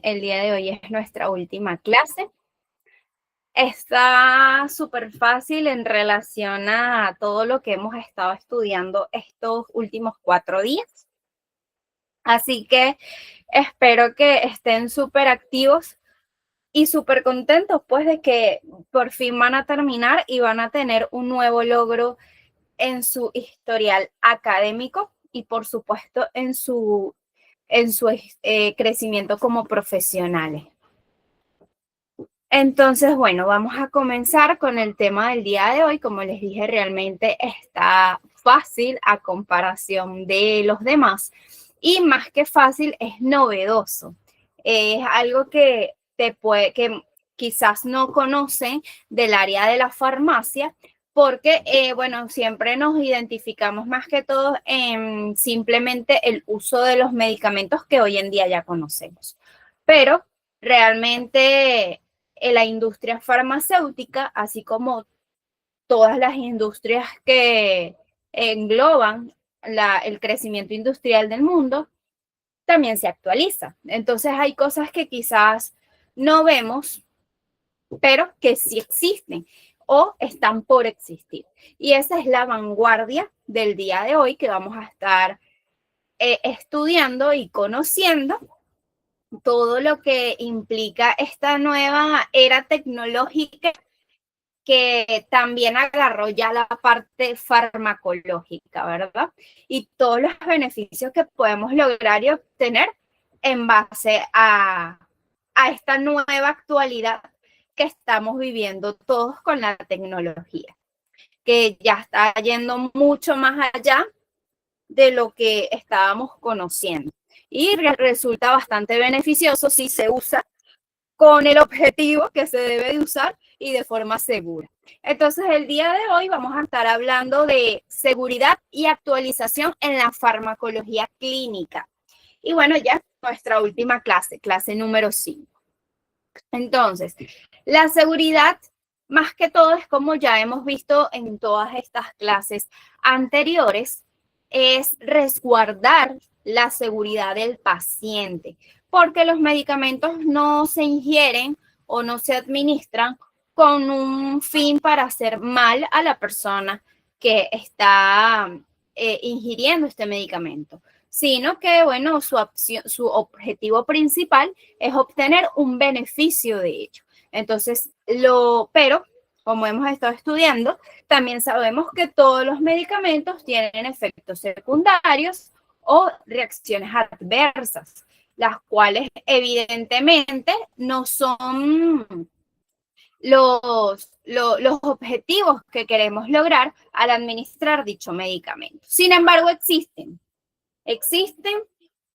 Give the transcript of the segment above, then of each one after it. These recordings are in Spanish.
El día de hoy es nuestra última clase. Está súper fácil en relación a todo lo que hemos estado estudiando estos últimos 4 días. Así que espero que estén súper activos y súper contentos, pues, de que por fin van a terminar y van a tener un nuevo logro en su historial académico y, por supuesto, en su crecimiento como profesionales. Entonces, bueno, vamos a comenzar con el tema del día de hoy. Como les dije, realmente está fácil a comparación de los demás y más que fácil, es novedoso. Es algo que que quizás no conocen del área de la farmacia, porque, bueno, siempre nos identificamos más que todo en simplemente el uso de los medicamentos que hoy en día ya conocemos. Pero realmente la industria farmacéutica, así como todas las industrias que engloban el crecimiento industrial del mundo, también se actualiza. Entonces hay cosas que quizás no vemos, pero que sí existen o están por existir. Y esa es la vanguardia del día de hoy que vamos a estar estudiando y conociendo todo lo que implica esta nueva era tecnológica que también agarró ya la parte farmacológica, ¿verdad? Y todos los beneficios que podemos lograr y obtener en base a esta nueva actualidad que estamos viviendo todos con la tecnología, que ya está yendo mucho más allá de lo que estábamos conociendo. Y resulta bastante beneficioso si se usa con el objetivo que se debe de usar y de forma segura. Entonces, el día de hoy vamos a estar hablando de seguridad y actualización en la farmacología clínica. Y bueno, ya nuestra última clase, clase número 5. Entonces, la seguridad, más que todo, es como ya hemos visto en todas estas clases anteriores, es resguardar la seguridad del paciente, porque los medicamentos no se ingieren o no se administran con un fin para hacer mal a la persona que está ingiriendo este medicamento, sino que, bueno, su objetivo principal es obtener un beneficio de ello. Entonces, pero como hemos estado estudiando, también sabemos que todos los medicamentos tienen efectos secundarios o reacciones adversas, las cuales evidentemente no son los objetivos que queremos lograr al administrar dicho medicamento. Sin embargo, existen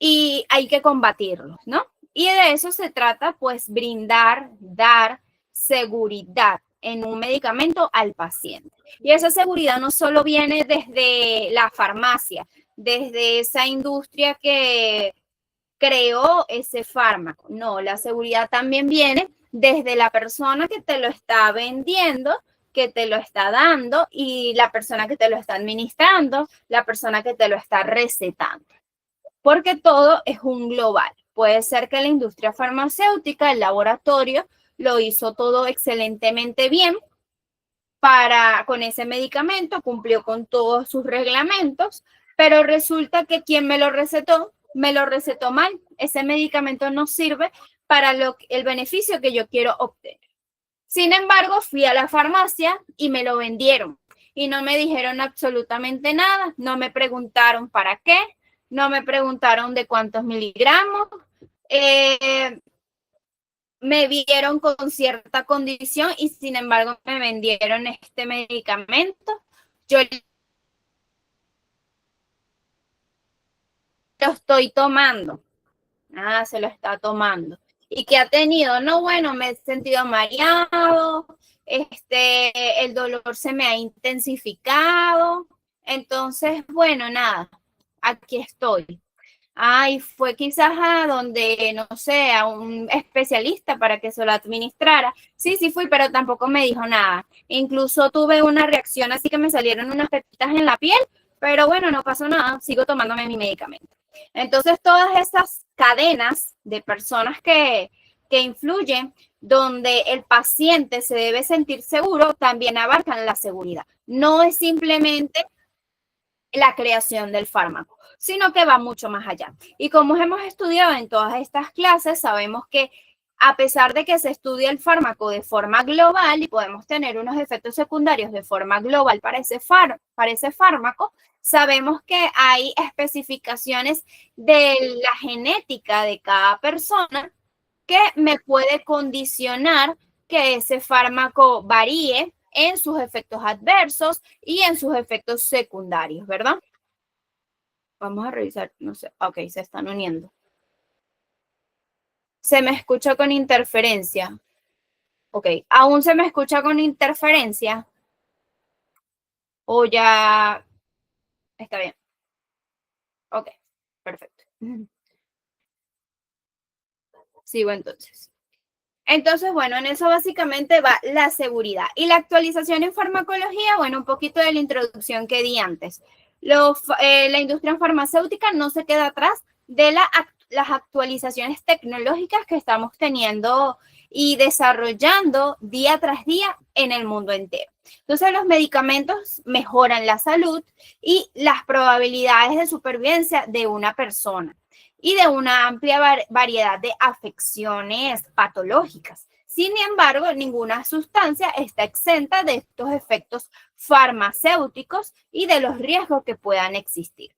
y hay que combatirlos, ¿no? Y de eso se trata, pues, dar seguridad en un medicamento al paciente. Y esa seguridad no solo viene desde la farmacia, desde esa industria que creó ese fármaco. No, la seguridad también viene desde la persona que te lo está vendiendo, que te lo está dando, y la persona que te lo está administrando, la persona que te lo está recetando. Porque todo es un global. Puede ser que la industria farmacéutica, el laboratorio, lo hizo todo excelentemente bien con ese medicamento, cumplió con todos sus reglamentos, pero resulta que quien me lo recetó mal. Ese medicamento no sirve para el beneficio que yo quiero obtener. Sin embargo, fui a la farmacia y me lo vendieron y no me dijeron absolutamente nada, no me preguntaron para qué, no me preguntaron de cuántos miligramos, me vieron con cierta condición y sin embargo me vendieron este medicamento. Yo lo estoy tomando. Ah, se lo está tomando. ¿Y qué ha tenido? No, bueno, me he sentido mareado, el dolor se me ha intensificado. Entonces, bueno, nada, aquí estoy. Ay, fue quizás a donde, no sé, a un especialista para que se lo administrara. Sí, sí fui, pero tampoco me dijo nada. Incluso tuve una reacción así que me salieron unas pepitas en la piel, pero bueno, no pasó nada, sigo tomándome mi medicamento. Entonces, todas esas cadenas de personas que influyen, donde el paciente se debe sentir seguro, también abarcan la seguridad. No es simplemente la creación del fármaco, sino que va mucho más allá. Y como hemos estudiado en todas estas clases, sabemos que a pesar de que se estudia el fármaco de forma global y podemos tener unos efectos secundarios de forma global para ese fármaco, sabemos que hay especificaciones de la genética de cada persona que me puede condicionar que ese fármaco varíe en sus efectos adversos y en sus efectos secundarios, ¿verdad? Vamos a revisar, no sé, ok, se están uniendo. Se me escucha con interferencia. Ok, ¿aún se me escucha con interferencia? ¿O ya está bien? Ok, perfecto. Sigo entonces. Entonces, bueno, en eso básicamente va la seguridad. Y la actualización en farmacología, bueno, un poquito de la introducción que di antes. La industria farmacéutica no se queda atrás de las actualizaciones tecnológicas que estamos teniendo y desarrollando día tras día en el mundo entero. Entonces, los medicamentos mejoran la salud y las probabilidades de supervivencia de una persona y de una amplia variedad de afecciones patológicas. Sin embargo, ninguna sustancia está exenta de estos efectos farmacéuticos y de los riesgos que puedan existir.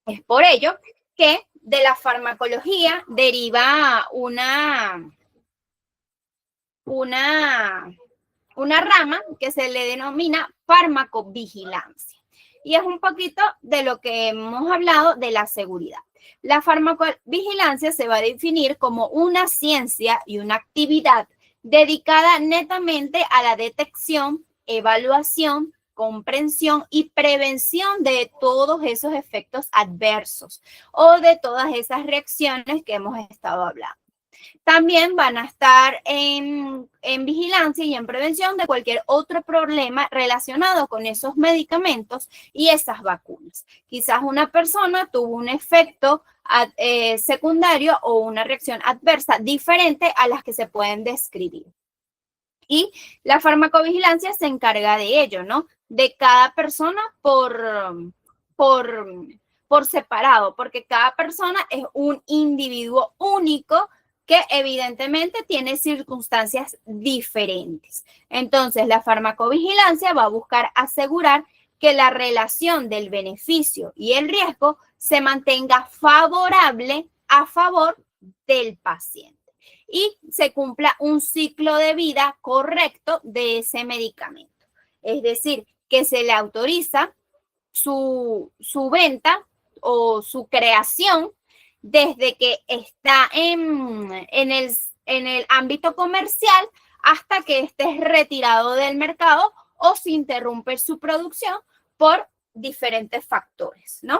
Es por ello que de la farmacología deriva una rama que se le denomina farmacovigilancia. Y es un poquito de lo que hemos hablado de la seguridad. La farmacovigilancia se va a definir como una ciencia y una actividad dedicada netamente a la detección, evaluación, comprensión y prevención de todos esos efectos adversos o de todas esas reacciones que hemos estado hablando. También van a estar en vigilancia y en prevención de cualquier otro problema relacionado con esos medicamentos y esas vacunas. Quizás una persona tuvo un efecto secundario o una reacción adversa diferente a las que se pueden describir. Y la farmacovigilancia se encarga de ello, ¿no? De cada persona por separado, porque cada persona es un individuo único que evidentemente tiene circunstancias diferentes. Entonces, la farmacovigilancia va a buscar asegurar que la relación del beneficio y el riesgo se mantenga favorable a favor del paciente y se cumpla un ciclo de vida correcto de ese medicamento. Es decir, que se le autoriza su venta o su creación desde que está en el ámbito comercial hasta que esté retirado del mercado o se interrumpe su producción por diferentes factores, ¿no?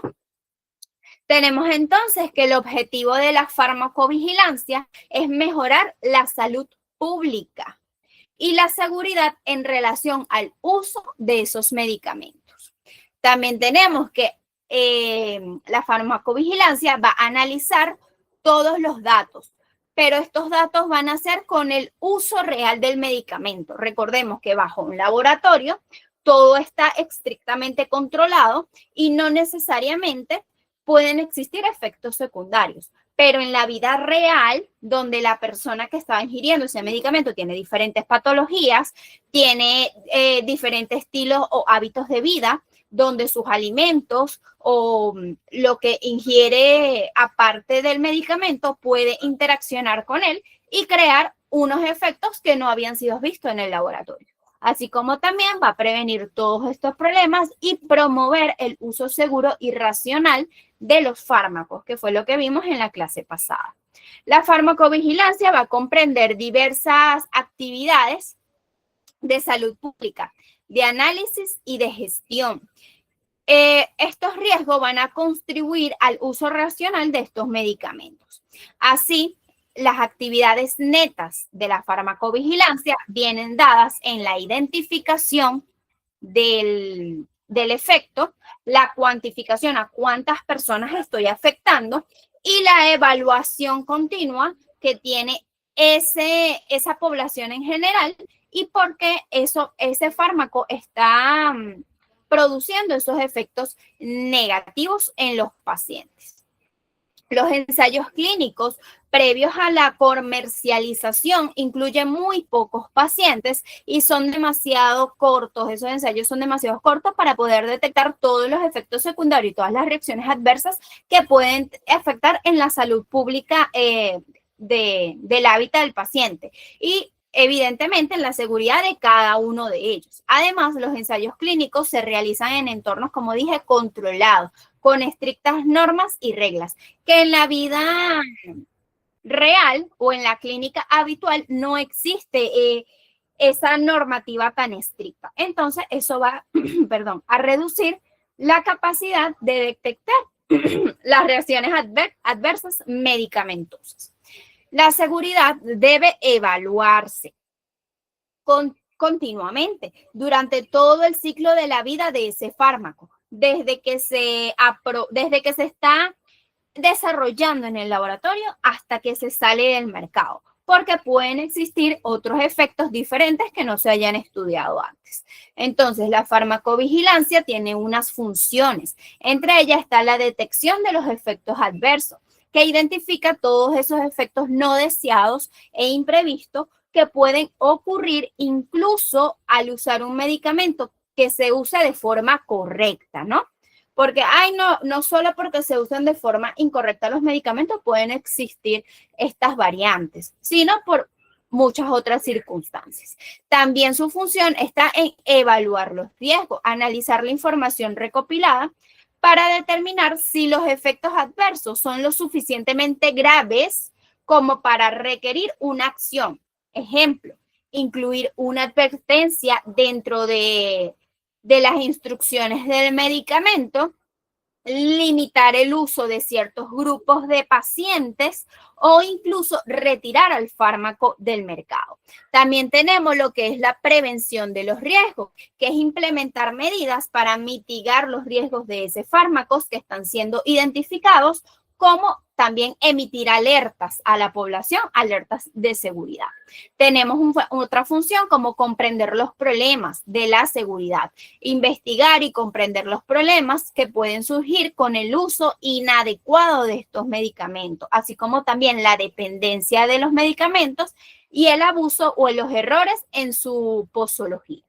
Tenemos entonces que el objetivo de la farmacovigilancia es mejorar la salud pública y la seguridad en relación al uso de esos medicamentos. También tenemos que la farmacovigilancia va a analizar todos los datos, pero estos datos van a ser con el uso real del medicamento. Recordemos que bajo un laboratorio todo está estrictamente controlado y no necesariamente pueden existir efectos secundarios, pero en la vida real, donde la persona que está ingiriendo ese medicamento tiene diferentes patologías, tiene diferentes estilos o hábitos de vida, donde sus alimentos o lo que ingiere aparte del medicamento puede interaccionar con él y crear unos efectos que no habían sido vistos en el laboratorio. Así como también va a prevenir todos estos problemas y promover el uso seguro y racional de los fármacos, que fue lo que vimos en la clase pasada. La farmacovigilancia va a comprender diversas actividades de salud pública, de análisis y de gestión. Estos riesgos van a contribuir al uso racional de estos medicamentos. Así, las actividades netas de la farmacovigilancia vienen dadas en la identificación del efecto, la cuantificación a cuántas personas estoy afectando y la evaluación continua que tiene esa población en general y por qué ese fármaco está produciendo esos efectos negativos en los pacientes. Los ensayos clínicos previos a la comercialización incluyen muy pocos pacientes y son demasiado cortos. Esos ensayos son demasiado cortos para poder detectar todos los efectos secundarios y todas las reacciones adversas que pueden afectar en la salud pública del hábitat del paciente y evidentemente en la seguridad de cada uno de ellos. Además, los ensayos clínicos se realizan en entornos, como dije, controlados, con estrictas normas y reglas, que en la vida real o en la clínica habitual no existe esa normativa tan estricta. Entonces, eso va, perdón, a reducir la capacidad de detectar las reacciones adversas medicamentosas. La seguridad debe evaluarse continuamente durante todo el ciclo de la vida de ese fármaco, desde que se está desarrollando en el laboratorio hasta que se sale del mercado, porque pueden existir otros efectos diferentes que no se hayan estudiado antes. Entonces, la farmacovigilancia tiene unas funciones. Entre ellas está la detección de los efectos adversos, que identifica todos esos efectos no deseados e imprevistos que pueden ocurrir incluso al usar un medicamento que se use de forma correcta, ¿no? Porque, no solo porque se usan de forma incorrecta los medicamentos pueden existir estas variantes, sino por muchas otras circunstancias. También su función está en evaluar los riesgos, analizar la información recopilada para determinar si los efectos adversos son lo suficientemente graves como para requerir una acción. Ejemplo, incluir una advertencia dentro de las instrucciones del medicamento, limitar el uso de ciertos grupos de pacientes o incluso retirar al fármaco del mercado. También tenemos lo que es la prevención de los riesgos, que es implementar medidas para mitigar los riesgos de ese fármaco que están siendo identificados, como también emitir alertas a la población, alertas de seguridad. Tenemos otra función como comprender los problemas de la seguridad, investigar y comprender los problemas que pueden surgir con el uso inadecuado de estos medicamentos, así como también la dependencia de los medicamentos y el abuso o los errores en su posología.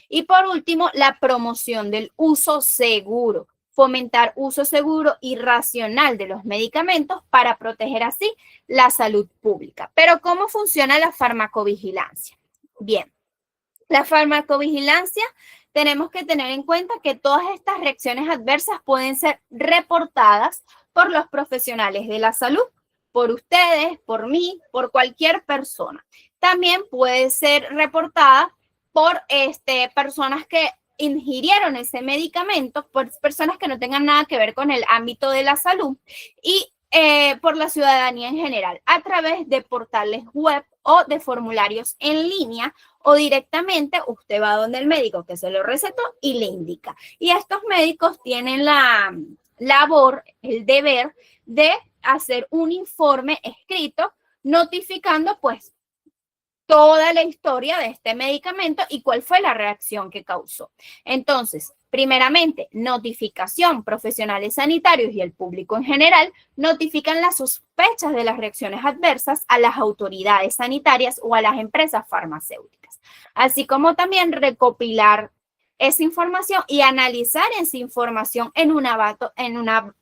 Y por último, la promoción del uso seguro. Fomentar uso seguro y racional de los medicamentos para proteger así la salud pública. Pero, ¿cómo funciona la farmacovigilancia? Bien, la farmacovigilancia tenemos que tener en cuenta que todas estas reacciones adversas pueden ser reportadas por los profesionales de la salud, por ustedes, por mí, por cualquier persona. También puede ser reportada por personas que ingirieron ese medicamento, por personas que no tengan nada que ver con el ámbito de la salud y por la ciudadanía en general, a través de portales web o de formularios en línea, o directamente usted va donde el médico que se lo recetó y le indica. Y estos médicos tienen la labor, el deber de hacer un informe escrito notificando pues toda la historia de este medicamento y cuál fue la reacción que causó. Entonces, primeramente, notificación. Profesionales sanitarios y el público en general notifican las sospechas de las reacciones adversas a las autoridades sanitarias o a las empresas farmacéuticas, así como también recopilar esa información y analizar esa información en una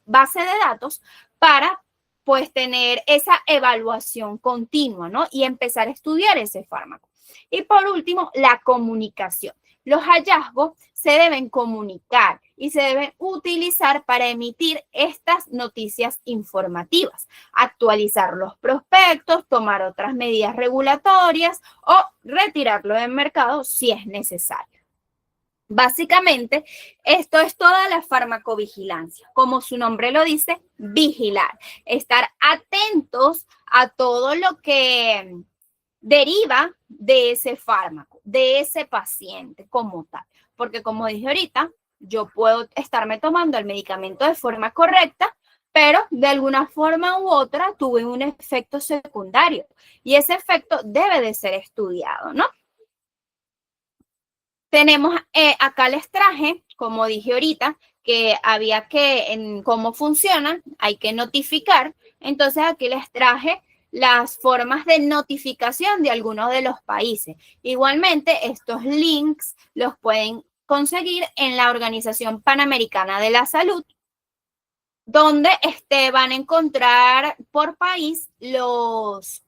base de datos para pues tener esa evaluación continua, ¿no? Y empezar a estudiar ese fármaco. Y por último, la comunicación. Los hallazgos se deben comunicar y se deben utilizar para emitir estas noticias informativas, actualizar los prospectos, tomar otras medidas regulatorias o retirarlo del mercado si es necesario. Básicamente, esto es toda la farmacovigilancia. Como su nombre lo dice, vigilar, estar atentos a todo lo que deriva de ese fármaco, de ese paciente como tal. Porque como dije ahorita, yo puedo estarme tomando el medicamento de forma correcta, pero de alguna forma u otra tuve un efecto secundario y ese efecto debe de ser estudiado, ¿no? Tenemos, acá les traje, como dije ahorita, que había que, en cómo funciona, hay que notificar. Entonces aquí les traje las formas de notificación de algunos de los países. Igualmente, estos links los pueden conseguir en la Organización Panamericana de la Salud, donde van a encontrar por país los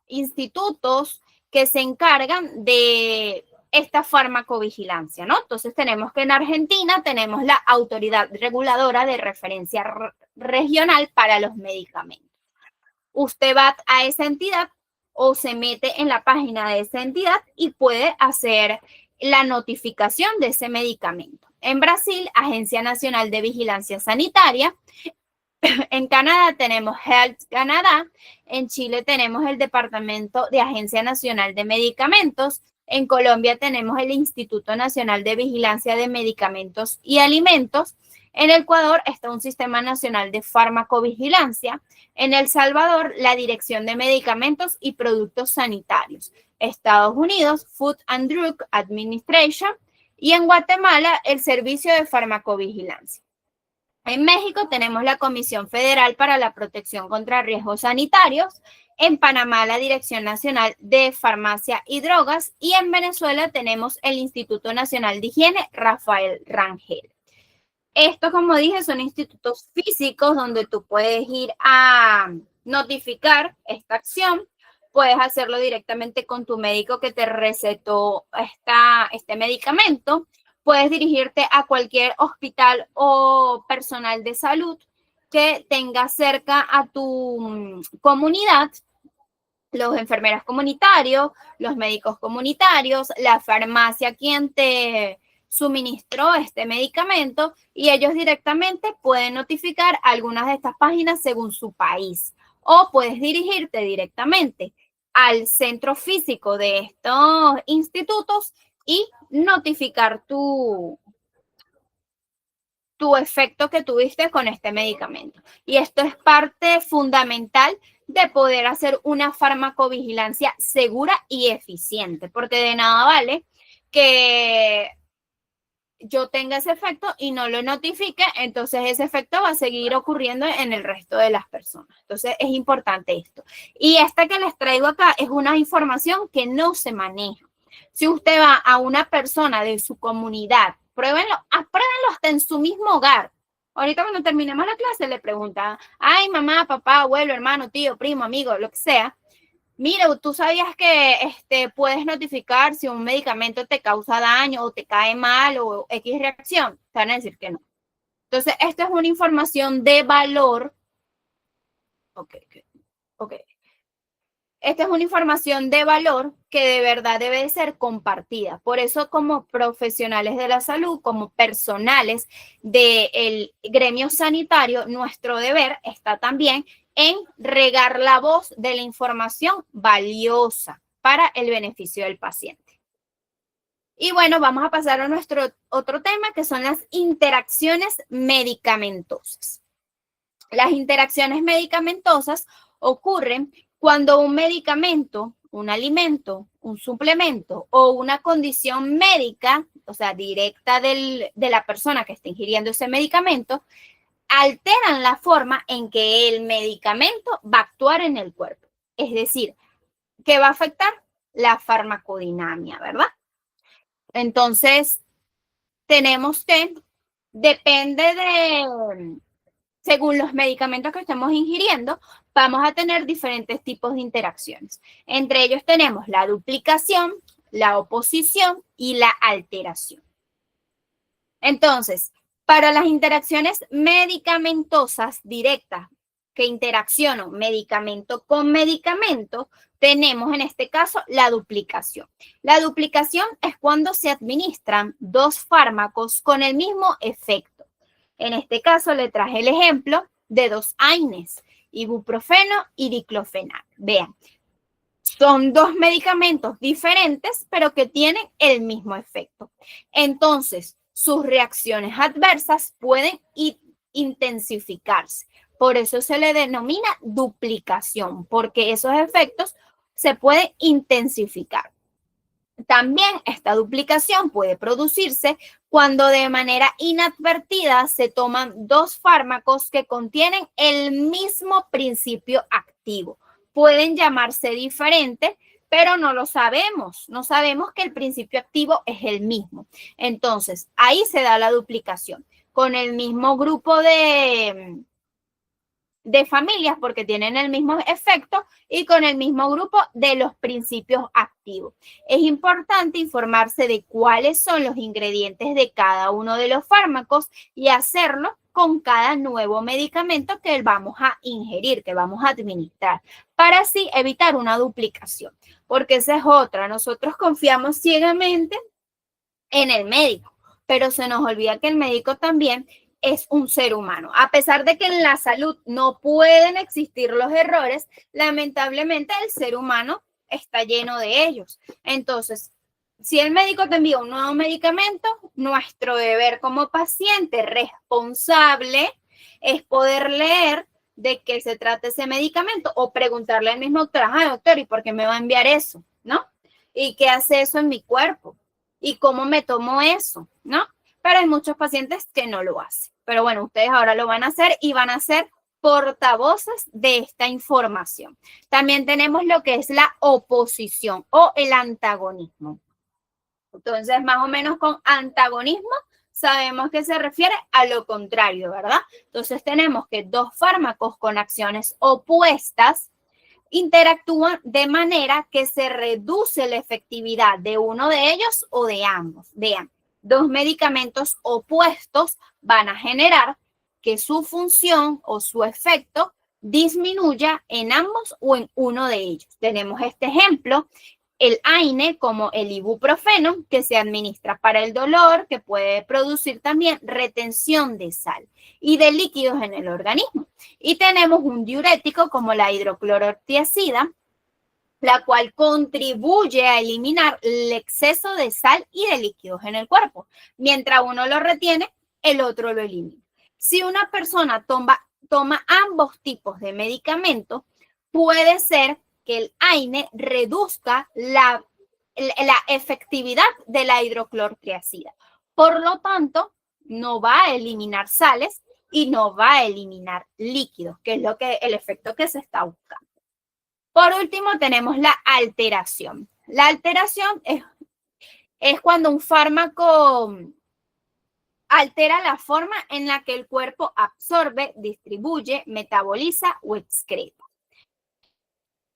institutos que se encargan de esta farmacovigilancia, ¿no? Entonces tenemos que en Argentina tenemos la Autoridad Reguladora de Referencia Regional para los Medicamentos. Usted va a esa entidad o se mete en la página de esa entidad y puede hacer la notificación de ese medicamento. En Brasil, Agencia Nacional de Vigilancia Sanitaria. En Canadá tenemos Health Canada, en Chile tenemos el Departamento de Agencia Nacional de Medicamentos, en Colombia tenemos el Instituto Nacional de Vigilancia de Medicamentos y Alimentos, en Ecuador está un Sistema Nacional de Farmacovigilancia, en El Salvador la Dirección de Medicamentos y Productos Sanitarios, Estados Unidos Food and Drug Administration y en Guatemala el Servicio de Farmacovigilancia. En México tenemos la Comisión Federal para la Protección contra Riesgos Sanitarios, en Panamá la Dirección Nacional de Farmacia y Drogas y en Venezuela tenemos el Instituto Nacional de Higiene Rafael Rangel. Estos, como dije, son institutos físicos donde tú puedes ir a notificar esta acción. Puedes hacerlo directamente con tu médico que te recetó este medicamento. Puedes dirigirte a cualquier hospital o personal de salud que tenga cerca a tu comunidad, los enfermeras comunitarios, los médicos comunitarios, la farmacia quien te suministró este medicamento y ellos directamente pueden notificar algunas de estas páginas según su país. O puedes dirigirte directamente al centro físico de estos institutos y notificar tu efecto que tuviste con este medicamento. Y esto es parte fundamental de poder hacer una farmacovigilancia segura y eficiente, porque de nada vale que yo tenga ese efecto y no lo notifique, entonces ese efecto va a seguir ocurriendo en el resto de las personas. Entonces es importante esto. Y esta que les traigo acá es una información que no se maneja. Si usted va a una persona de su comunidad, apruébenlo hasta en su mismo hogar. Ahorita cuando terminemos la clase le preguntan, ay, mamá, papá, abuelo, hermano, tío, primo, amigo, lo que sea. Mira, ¿tú sabías que puedes notificar si un medicamento te causa daño o te cae mal o X reacción? Te van a decir que no. Entonces, esto es una información de valor. Ok. Esta es una información de valor que de verdad debe ser compartida. Por eso, como profesionales de la salud, como personales del gremio sanitario, nuestro deber está también en regar la voz de la información valiosa para el beneficio del paciente. Y bueno, vamos a pasar a nuestro otro tema, que son las interacciones medicamentosas. Las interacciones medicamentosas ocurren cuando un medicamento, un alimento, un suplemento o una condición médica, o sea, directa de la persona que está ingiriendo ese medicamento, alteran la forma en que el medicamento va a actuar en el cuerpo. Es decir, que va a afectar la farmacodinamia, ¿verdad? Entonces, tenemos que, depende de, según los medicamentos que estemos ingiriendo, vamos a tener diferentes tipos de interacciones. Entre ellos tenemos la duplicación, la oposición y la alteración. Entonces, para las interacciones medicamentosas directas, que interaccionan medicamento con medicamento, tenemos en este caso la duplicación. La duplicación es cuando se administran dos fármacos con el mismo efecto. En este caso le traje el ejemplo de dos AINES, ibuprofeno y diclofenac. Vean, son dos medicamentos diferentes, pero que tienen el mismo efecto. Entonces, sus reacciones adversas pueden intensificarse. Por eso se le denomina duplicación, porque esos efectos se pueden intensificar. También esta duplicación puede producirse cuando de manera inadvertida se toman dos fármacos que contienen el mismo principio activo. Pueden llamarse diferentes, pero no lo sabemos. No sabemos que el principio activo es el mismo. Entonces, ahí se da la duplicación. Con el mismo grupo de familias porque tienen el mismo efecto y con el mismo grupo de los principios activos. Es importante informarse de cuáles son los ingredientes de cada uno de los fármacos y hacerlo con cada nuevo medicamento que vamos a ingerir, que vamos a administrar, para así evitar una duplicación. Porque esa es otra. Nosotros confiamos ciegamente en el médico, pero se nos olvida que el médico también es un ser humano. A pesar de que en la salud no pueden existir los errores, lamentablemente el ser humano está lleno de ellos. Entonces, si el médico te envía un nuevo medicamento, nuestro deber como paciente responsable es poder leer de qué se trata ese medicamento o preguntarle al mismo doctor, doctor, ¿y por qué me va a enviar eso? ¿No? ¿Y qué hace eso en mi cuerpo? ¿Y cómo me tomo eso? ¿No? Pero hay muchos pacientes que no lo hacen. Pero bueno, ustedes ahora lo van a hacer y van a ser portavoces de esta información. También tenemos lo que es la oposición o el antagonismo. Entonces, más o menos con antagonismo sabemos que se refiere a lo contrario, ¿verdad? Entonces, tenemos que dos fármacos con acciones opuestas interactúan de manera que se reduce la efectividad de uno de ellos o de ambos. Vean, dos medicamentos opuestos van a generar que su función o su efecto disminuya en ambos o en uno de ellos. Tenemos este ejemplo, el AINE como el ibuprofeno, que se administra para el dolor, que puede producir también retención de sal y de líquidos en el organismo. Y tenemos un diurético como la hidroclorotiazida, la cual contribuye a eliminar el exceso de sal y de líquidos en el cuerpo. Mientras uno lo retiene, el otro lo elimina. Si una persona toma ambos tipos de medicamentos, puede ser que el AINE reduzca la efectividad de la hidroclorotiazida. Por lo tanto, no va a eliminar sales y no va a eliminar líquidos, que es el efecto que se está buscando. Por último, tenemos la alteración. La alteración es cuando un fármaco altera la forma en la que el cuerpo absorbe, distribuye, metaboliza o excreta.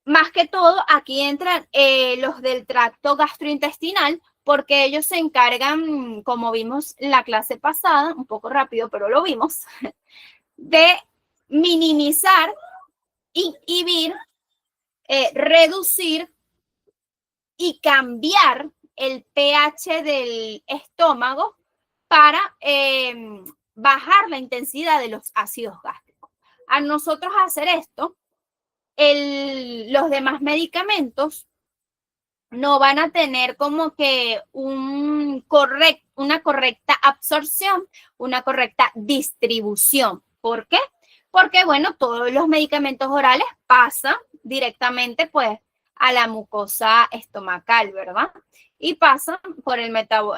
Más que todo, aquí entran los del tracto gastrointestinal, porque ellos se encargan, como vimos en la clase pasada, un poco rápido, pero lo vimos, de minimizar, inhibir, reducir y cambiar el pH del estómago para bajar la intensidad de los ácidos gástricos. A nosotros hacer esto, los demás medicamentos no van a tener como que una correcta absorción, una correcta distribución. ¿Por qué? Porque, bueno, todos los medicamentos orales pasan directamente, pues, a la mucosa estomacal, ¿verdad? Y pasan por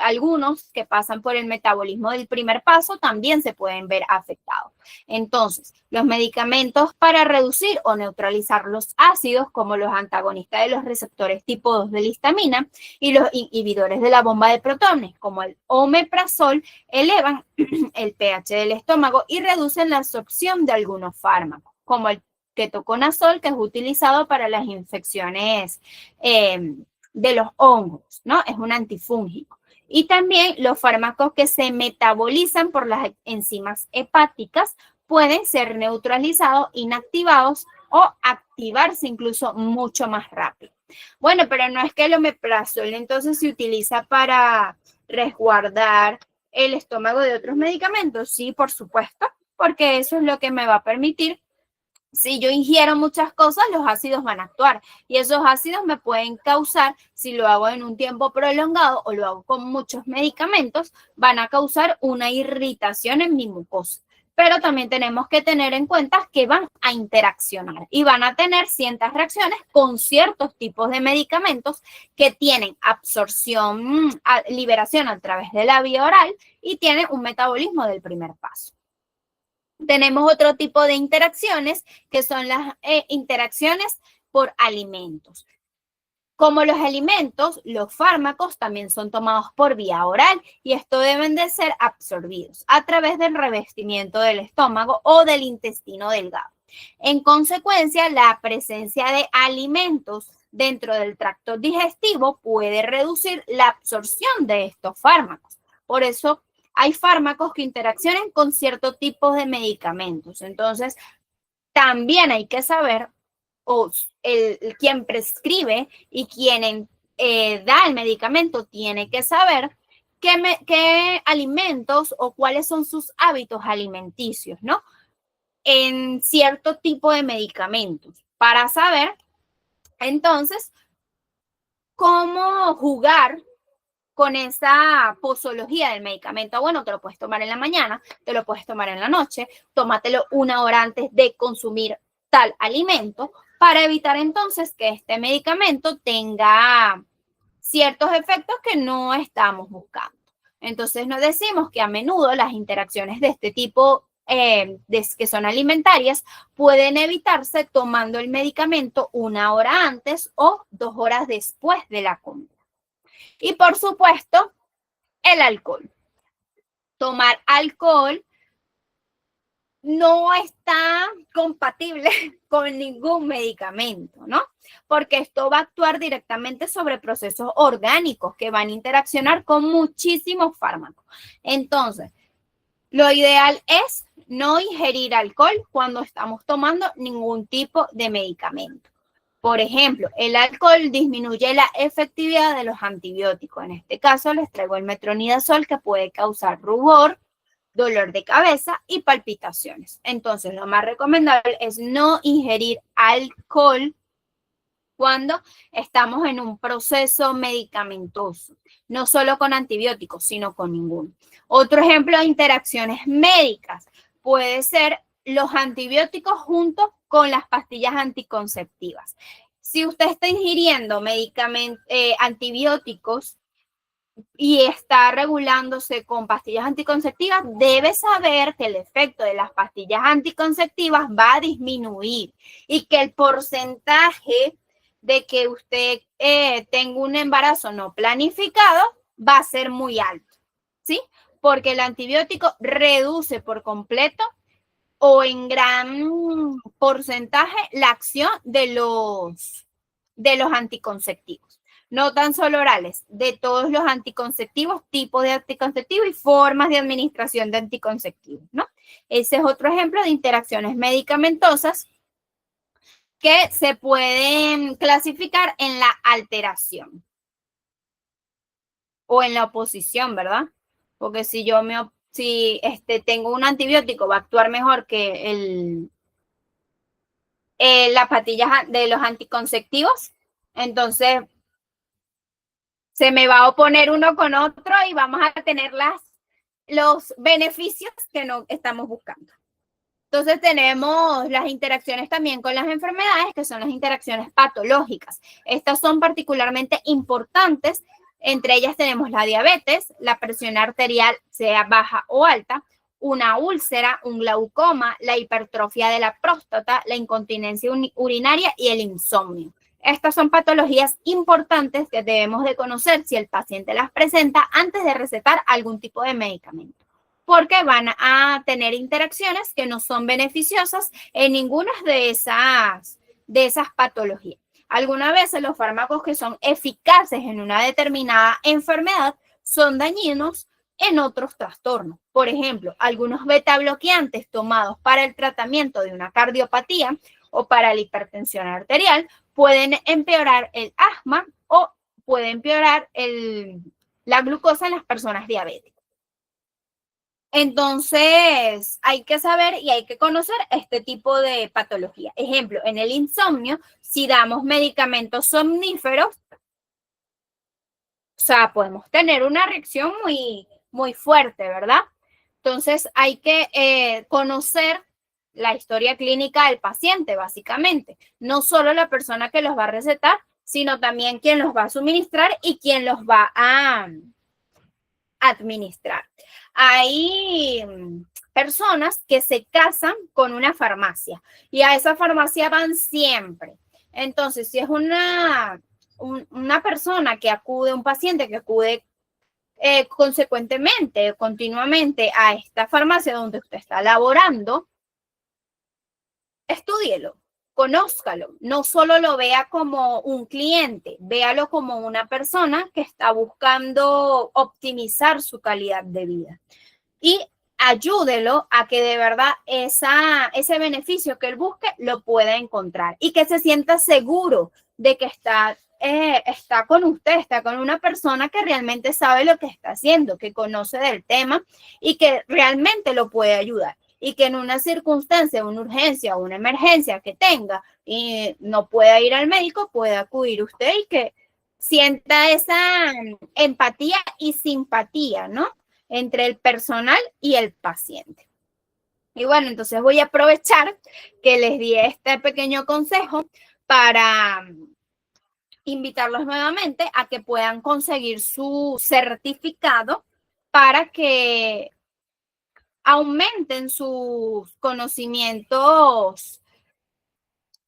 algunos que pasan por el metabolismo del primer paso también se pueden ver afectados. Entonces, los medicamentos para reducir o neutralizar los ácidos, como los antagonistas de los receptores tipo 2 de la histamina y los inhibidores de la bomba de protones, como el omeprazol, elevan el pH del estómago y reducen la absorción de algunos fármacos, como el ketoconazol, que es utilizado para las infecciones de los hongos, ¿no? Es un antifúngico. Y también los fármacos que se metabolizan por las enzimas hepáticas pueden ser neutralizados, inactivados o activarse incluso mucho más rápido. Bueno, pero no es que el omeprazol entonces se utiliza para resguardar el estómago de otros medicamentos. Sí, por supuesto, porque eso es lo que me va a permitir. Si yo ingiero muchas cosas, los ácidos van a actuar y esos ácidos me pueden causar, si lo hago en un tiempo prolongado o lo hago con muchos medicamentos, van a causar una irritación en mi mucosa, pero también tenemos que tener en cuenta que van a interaccionar y van a tener ciertas reacciones con ciertos tipos de medicamentos que tienen absorción, liberación a través de la vía oral y tienen un metabolismo del primer paso. Tenemos otro tipo de interacciones que son las interacciones por alimentos. Como los alimentos, los fármacos también son tomados por vía oral y esto deben de ser absorbidos a través del revestimiento del estómago o del intestino delgado. En consecuencia, la presencia de alimentos dentro del tracto digestivo puede reducir la absorción de estos fármacos. Por eso, hay fármacos que interaccionan con cierto tipo de medicamentos. Entonces, también hay que saber o quien prescribe y quien da el medicamento tiene que saber qué alimentos o cuáles son sus hábitos alimenticios, ¿no? En cierto tipo de medicamentos, para saber entonces cómo jugar con esa posología del medicamento. Bueno, te lo puedes tomar en la mañana, te lo puedes tomar en la noche, tómatelo 1 hora antes de consumir tal alimento para evitar entonces que este medicamento tenga ciertos efectos que no estamos buscando. Entonces nos decimos que a menudo las interacciones de este tipo que son alimentarias pueden evitarse tomando el medicamento 1 hora antes o 2 horas después de la comida. Y por supuesto, el alcohol. Tomar alcohol no está compatible con ningún medicamento, ¿no? Porque esto va a actuar directamente sobre procesos orgánicos que van a interaccionar con muchísimos fármacos. Entonces, lo ideal es no ingerir alcohol cuando estamos tomando ningún tipo de medicamento. Por ejemplo, el alcohol disminuye la efectividad de los antibióticos. En este caso, les traigo el metronidazol que puede causar rubor, dolor de cabeza y palpitaciones. Entonces, lo más recomendable es no ingerir alcohol cuando estamos en un proceso medicamentoso, no solo con antibióticos, sino con ninguno. Otro ejemplo de interacciones médicas puede ser los antibióticos junto con las pastillas anticonceptivas. Si usted está ingiriendo antibióticos y está regulándose con pastillas anticonceptivas, debe saber que el efecto de las pastillas anticonceptivas va a disminuir y que el porcentaje de que usted tenga un embarazo no planificado va a ser muy alto, ¿sí? Porque el antibiótico reduce por completo o en gran porcentaje la acción de los anticonceptivos. No tan solo orales, de todos los anticonceptivos, tipos de anticonceptivos y formas de administración de anticonceptivos, ¿no? Ese es otro ejemplo de interacciones medicamentosas que se pueden clasificar en la alteración o en la oposición, ¿verdad? Porque si tengo un antibiótico va a actuar mejor que las pastillas de los anticonceptivos, entonces se me va a oponer uno con otro y vamos a tener los beneficios que no estamos buscando. Entonces tenemos las interacciones también con las enfermedades, que son las interacciones patológicas. Estas son particularmente importantes. Entre ellas tenemos la diabetes, la presión arterial, sea baja o alta, una úlcera, un glaucoma, la hipertrofia de la próstata, la incontinencia urinaria y el insomnio. Estas son patologías importantes que debemos de conocer si el paciente las presenta antes de recetar algún tipo de medicamento, porque van a tener interacciones que no son beneficiosas en ninguna de esas patologías. Algunas veces los fármacos que son eficaces en una determinada enfermedad son dañinos en otros trastornos. Por ejemplo, algunos beta bloqueantes tomados para el tratamiento de una cardiopatía o para la hipertensión arterial pueden empeorar el asma o pueden empeorar la glucosa en las personas diabéticas. Entonces, hay que saber y hay que conocer este tipo de patología. Ejemplo, en el insomnio, si damos medicamentos somníferos, o sea, podemos tener una reacción muy, muy fuerte, ¿verdad? Entonces hay que conocer la historia clínica del paciente, básicamente. No solo la persona que los va a recetar, sino también quien los va a suministrar y quien los va a administrar. Hay personas que se casan con una farmacia y a esa farmacia van siempre. Entonces, si es una persona que acude, un paciente que acude consecuentemente, continuamente a esta farmacia donde usted está laborando, estúdielo, conózcalo, no solo lo vea como un cliente, véalo como una persona que está buscando optimizar su calidad de vida y ayúdelo a que de verdad ese beneficio que él busque lo pueda encontrar y que se sienta seguro de que está con usted, está con una persona que realmente sabe lo que está haciendo, que conoce del tema y que realmente lo puede ayudar. Y que en una circunstancia, una urgencia o una emergencia que tenga y no pueda ir al médico, pueda acudir usted y que sienta esa empatía y simpatía, ¿no? Entre el personal y el paciente. Y bueno, entonces voy a aprovechar que les di este pequeño consejo para invitarlos nuevamente a que puedan conseguir su certificado para que aumenten sus conocimientos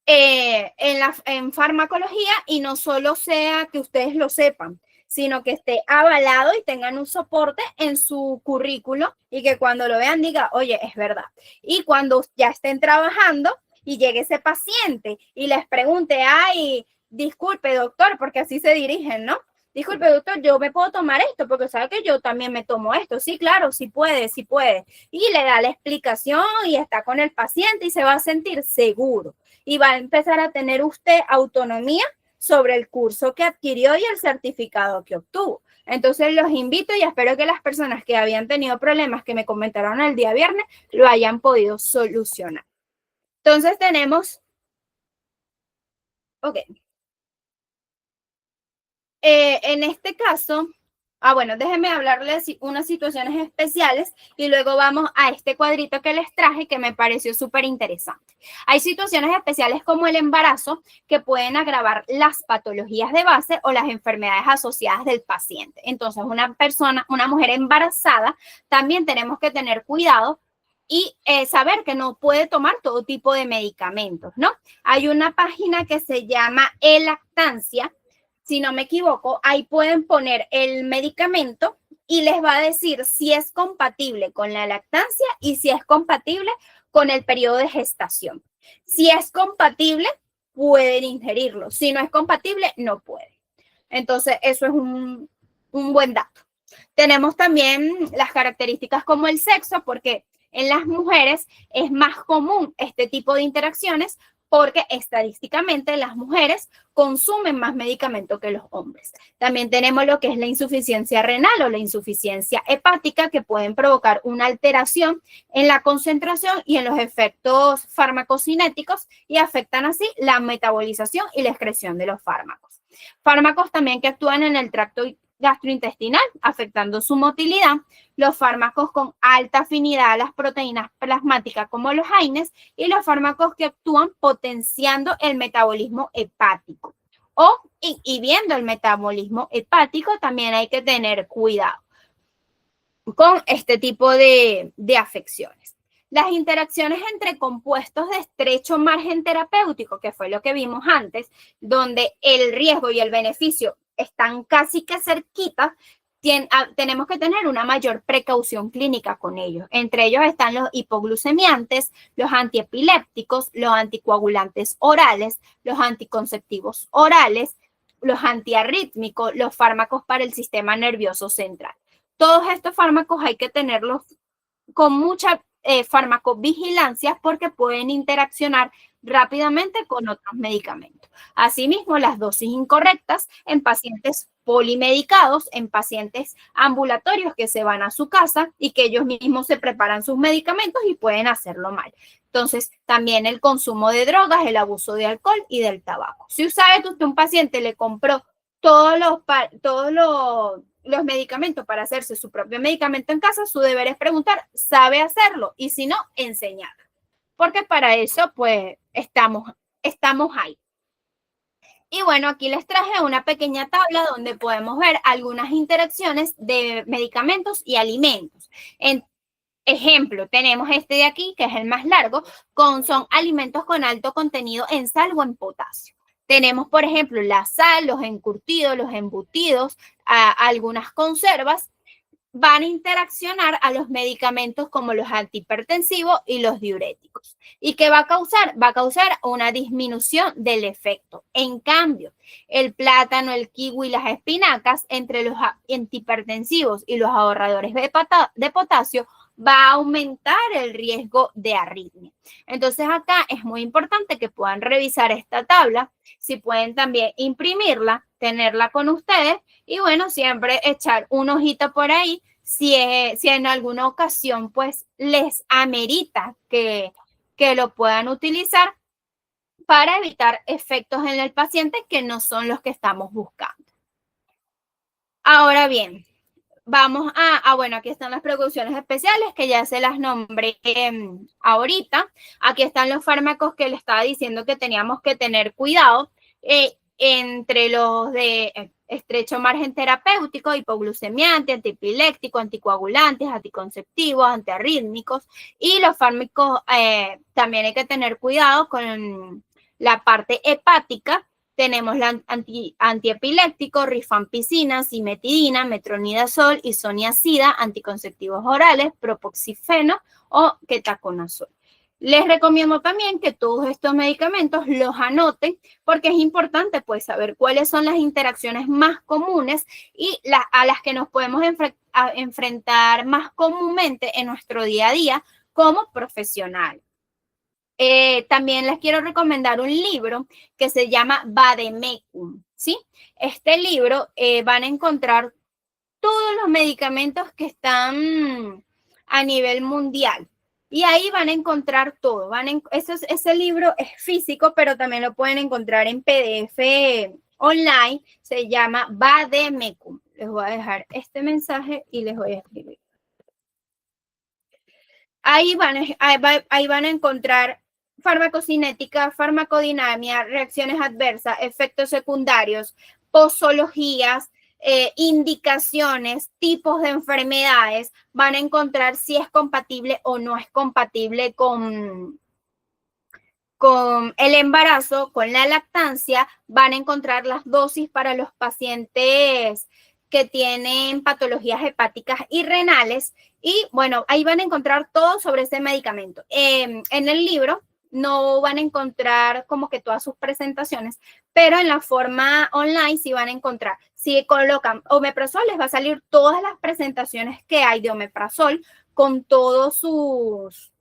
en farmacología y no solo sea que ustedes lo sepan, sino que esté avalado y tengan un soporte en su currículo y que cuando lo vean diga, oye, es verdad. Y cuando ya estén trabajando y llegue ese paciente y les pregunte, ay, disculpe, doctor, porque así se dirigen, ¿no? Disculpe, doctor, yo me puedo tomar esto porque sabe que yo también me tomo esto. Sí, claro, sí puede, sí puede. Y le da la explicación y está con el paciente y se va a sentir seguro. Y va a empezar a tener usted autonomía sobre el curso que adquirió y el certificado que obtuvo. Entonces los invito y espero que las personas que habían tenido problemas que me comentaron el día viernes lo hayan podido solucionar. Entonces tenemos, ok, en este caso, bueno, déjenme hablarles de unas situaciones especiales y luego vamos a este cuadrito que les traje que me pareció súper interesante. Hay situaciones especiales como el embarazo que pueden agravar las patologías de base o las enfermedades asociadas del paciente. Entonces, una mujer embarazada, también tenemos que tener cuidado y saber que no puede tomar todo tipo de medicamentos, ¿no? Hay una página que se llama E-Lactancia. Si no me equivoco, ahí pueden poner el medicamento y les va a decir si es compatible con la lactancia y si es compatible con el periodo de gestación. Si es compatible, pueden ingerirlo. Si no es compatible, no pueden. Entonces, eso es un buen dato. Tenemos también las características como el sexo, porque en las mujeres es más común este tipo de interacciones porque estadísticamente las mujeres consumen más medicamento que los hombres. También tenemos lo que es la insuficiencia renal o la insuficiencia hepática que pueden provocar una alteración en la concentración y en los efectos farmacocinéticos y afectan así la metabolización y la excreción de los fármacos. Fármacos también que actúan en el tracto gastrointestinal, afectando su motilidad, los fármacos con alta afinidad a las proteínas plasmáticas como los AINES y los fármacos que actúan potenciando el metabolismo hepático o inhibiendo el metabolismo hepático. También hay que tener cuidado con este tipo de afecciones. Las interacciones entre compuestos de estrecho margen terapéutico, que fue lo que vimos antes, donde el riesgo y el beneficio están casi que cerquitas, tenemos que tener una mayor precaución clínica con ellos. Entre ellos están los hipoglucemiantes, los antiepilépticos, los anticoagulantes orales, los anticonceptivos orales, los antiarrítmicos, los fármacos para el sistema nervioso central. Todos estos fármacos hay que tenerlos con mucha farmacovigilancia porque pueden interaccionar rápidamente con otros medicamentos. Asimismo, las dosis incorrectas en pacientes polimedicados, en pacientes ambulatorios que se van a su casa y que ellos mismos se preparan sus medicamentos y pueden hacerlo mal. Entonces, también el consumo de drogas, el abuso de alcohol y del tabaco. Si usted un paciente le compró todos los los medicamentos para hacerse su propio medicamento en casa, su deber es preguntar, ¿sabe hacerlo? Y si no, enseñar. Porque para eso, pues, estamos ahí. Y bueno, aquí les traje una pequeña tabla donde podemos ver algunas interacciones de medicamentos y alimentos. En ejemplo, tenemos este de aquí, que es el más largo, son alimentos con alto contenido en sal o en potasio. Tenemos, por ejemplo, la sal, los encurtidos, los embutidos, algunas conservas, van a interaccionar a los medicamentos como los antihipertensivos y los diuréticos. ¿Y qué va a causar? Va a causar una disminución del efecto. En cambio, el plátano, el kiwi y las espinacas, entre los antihipertensivos y los ahorradores de potasio, va a aumentar el riesgo de arritmia. Entonces acá es muy importante que puedan revisar esta tabla, si pueden también imprimirla, tenerla con ustedes y bueno, siempre echar un ojito por ahí si en alguna ocasión pues les amerita que lo puedan utilizar para evitar efectos en el paciente que no son los que estamos buscando. Ahora bien, vamos bueno, aquí están las precauciones especiales que ya se las nombré ahorita. Aquí están los fármacos que le estaba diciendo que teníamos que tener cuidado. Entre los de estrecho margen terapéutico, hipoglucemiante, antiepiléptico, anticoagulantes, anticonceptivos, antiarrítmicos y los fármacos también hay que tener cuidado con la parte hepática. Tenemos la antiepiléptico, rifampicina, cimetidina, metronidazol, isoniazida, anticonceptivos orales, propoxifeno o ketoconazol. Les recomiendo también que todos estos medicamentos los anoten porque es importante pues saber cuáles son las interacciones más comunes y a las que nos podemos enfrentar más comúnmente en nuestro día a día como profesionales. También les quiero recomendar un libro que se llama Vademecum, ¿sí? Este libro van a encontrar todos los medicamentos que están a nivel mundial. Y ahí van a encontrar todo. Ese libro es físico, pero también lo pueden encontrar en PDF online. Se llama Vademecum. Les voy a dejar este mensaje y les voy a escribir. Ahí van a encontrar farmacocinética, farmacodinamia, reacciones adversas, efectos secundarios, posologías, indicaciones, tipos de enfermedades, van a encontrar si es compatible o no es compatible con el embarazo, con la lactancia, van a encontrar las dosis para los pacientes que tienen patologías hepáticas y renales y bueno, ahí van a encontrar todo sobre ese medicamento. En el libro no van a encontrar como que todas sus presentaciones, pero en la forma online sí van a encontrar. Si colocan omeprazol, les va a salir todas las presentaciones que hay de omeprazol con todos sus,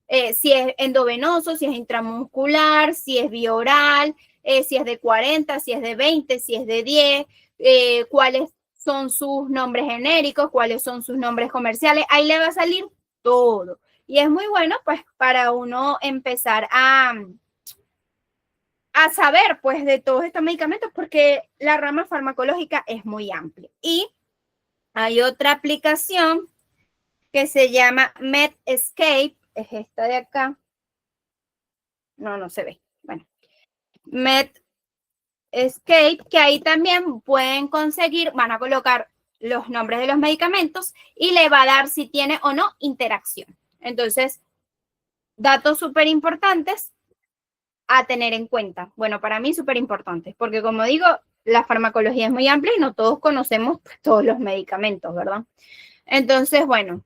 si es endovenoso, si es intramuscular, si es bioral, si es de 40, si es de 20, si es de 10, cuáles son sus nombres genéricos, cuáles son sus nombres comerciales. Ahí le va a salir todo. Y es muy bueno, pues, para uno empezar a saber, pues, de todos estos medicamentos, porque la rama farmacológica es muy amplia. Y hay otra aplicación que se llama Medscape, es esta de acá. No se ve. Bueno, Medscape, que ahí también pueden conseguir, van a colocar los nombres de los medicamentos y le va a dar si tiene o no interacción. Entonces, datos súper importantes a tener en cuenta. Bueno, para mí súper importantes, porque como digo, la farmacología es muy amplia y no todos conocemos todos los medicamentos, ¿verdad? Entonces, bueno.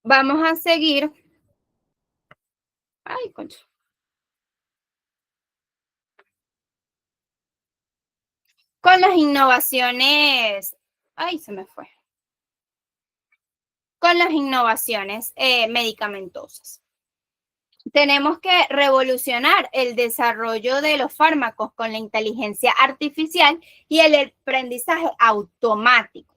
Vamos a seguir. Ay, concha. Con las innovaciones. Ay, se me fue. Con las innovaciones medicamentosas. Tenemos que revolucionar el desarrollo de los fármacos con la inteligencia artificial y el aprendizaje automático.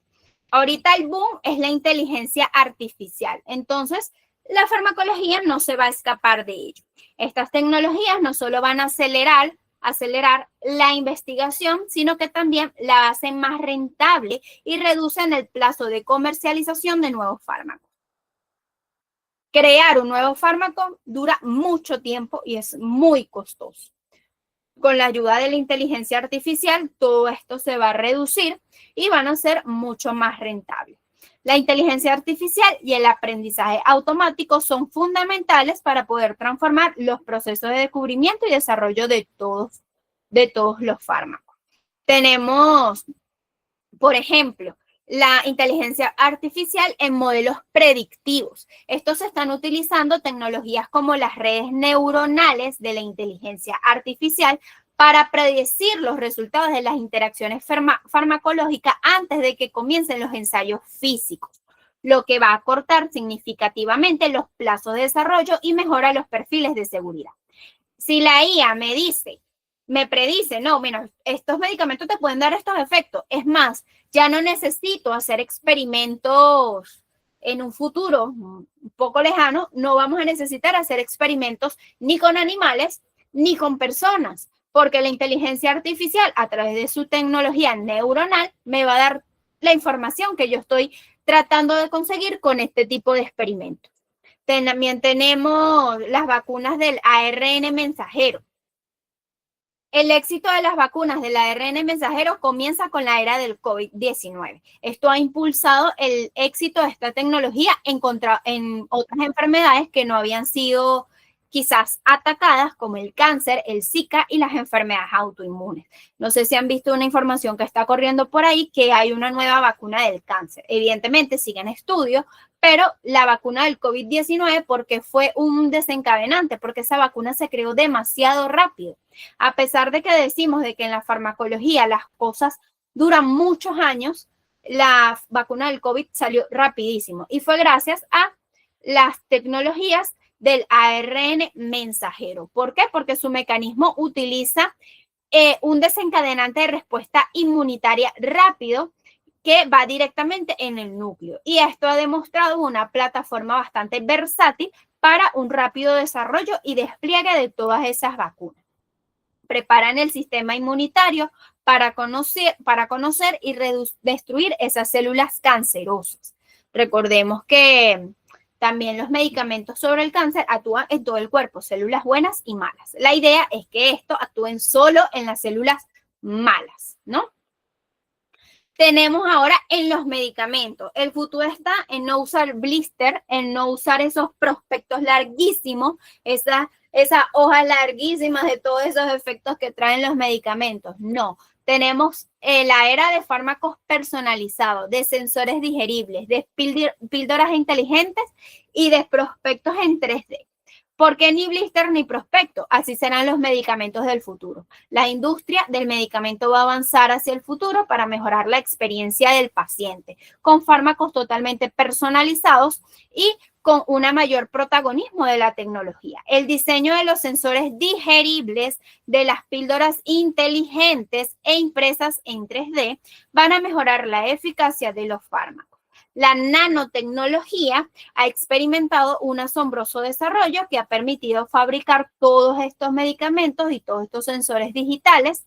Ahorita el boom es la inteligencia artificial. Entonces, la farmacología no se va a escapar de ello. Estas tecnologías no solo van a acelerar acelerar la investigación, sino que también la hacen más rentable y reducen el plazo de comercialización de nuevos fármacos. Crear un nuevo fármaco dura mucho tiempo y es muy costoso. Con la ayuda de la inteligencia artificial, todo esto se va a reducir y van a ser mucho más rentables. La inteligencia artificial y el aprendizaje automático son fundamentales para poder transformar los procesos de descubrimiento y desarrollo de todos los fármacos. Tenemos, por ejemplo, la inteligencia artificial en modelos predictivos. Estos se están utilizando tecnologías como las redes neuronales de la inteligencia artificial para predecir los resultados de las interacciones farmacológicas antes de que comiencen los ensayos físicos, lo que va a acortar significativamente los plazos de desarrollo y mejora los perfiles de seguridad. Si la IA me predice, no, mira, estos medicamentos te pueden dar estos efectos. Es más, ya no necesito hacer experimentos en un futuro un poco lejano, no vamos a necesitar hacer experimentos ni con animales ni con personas, porque la inteligencia artificial, a través de su tecnología neuronal, me va a dar la información que yo estoy tratando de conseguir con este tipo de experimentos. También tenemos las vacunas del ARN mensajero. El éxito de las vacunas del ARN mensajero comienza con la era del COVID-19. Esto ha impulsado el éxito de esta tecnología en otras enfermedades que no habían sido quizás atacadas, como el cáncer, el Zika y las enfermedades autoinmunes. No sé si han visto una información que está corriendo por ahí que hay una nueva vacuna del cáncer. Evidentemente siguen estudios, pero la vacuna del COVID-19, porque fue un desencadenante, porque esa vacuna se creó demasiado rápido. A pesar de que decimos de que en la farmacología las cosas duran muchos años, la vacuna del COVID salió rapidísimo y fue gracias a las tecnologías del ARN mensajero. ¿Por qué? Porque su mecanismo utiliza un desencadenante de respuesta inmunitaria rápido que va directamente en el núcleo. Y esto ha demostrado una plataforma bastante versátil para un rápido desarrollo y despliegue de todas esas vacunas. Preparan el sistema inmunitario para conocer y destruir esas células cancerosas. Recordemos que también los medicamentos sobre el cáncer actúan en todo el cuerpo, células buenas y malas. La idea es que esto actúen solo en las células malas, ¿no? Tenemos ahora en los medicamentos. El futuro está en no usar blister, en no usar esos prospectos larguísimos, esas hojas larguísimas de todos esos efectos que traen los medicamentos. No, tenemos la era de fármacos personalizados, de sensores digeribles, de píldoras inteligentes y de prospectos en 3D. ¿Por qué ni blister ni prospecto? Así serán los medicamentos del futuro. La industria del medicamento va a avanzar hacia el futuro para mejorar la experiencia del paciente, con fármacos totalmente personalizados y con un mayor protagonismo de la tecnología. El diseño de los sensores digeribles, de las píldoras inteligentes e impresas en 3D van a mejorar la eficacia de los fármacos. La nanotecnología ha experimentado un asombroso desarrollo que ha permitido fabricar todos estos medicamentos y todos estos sensores digitales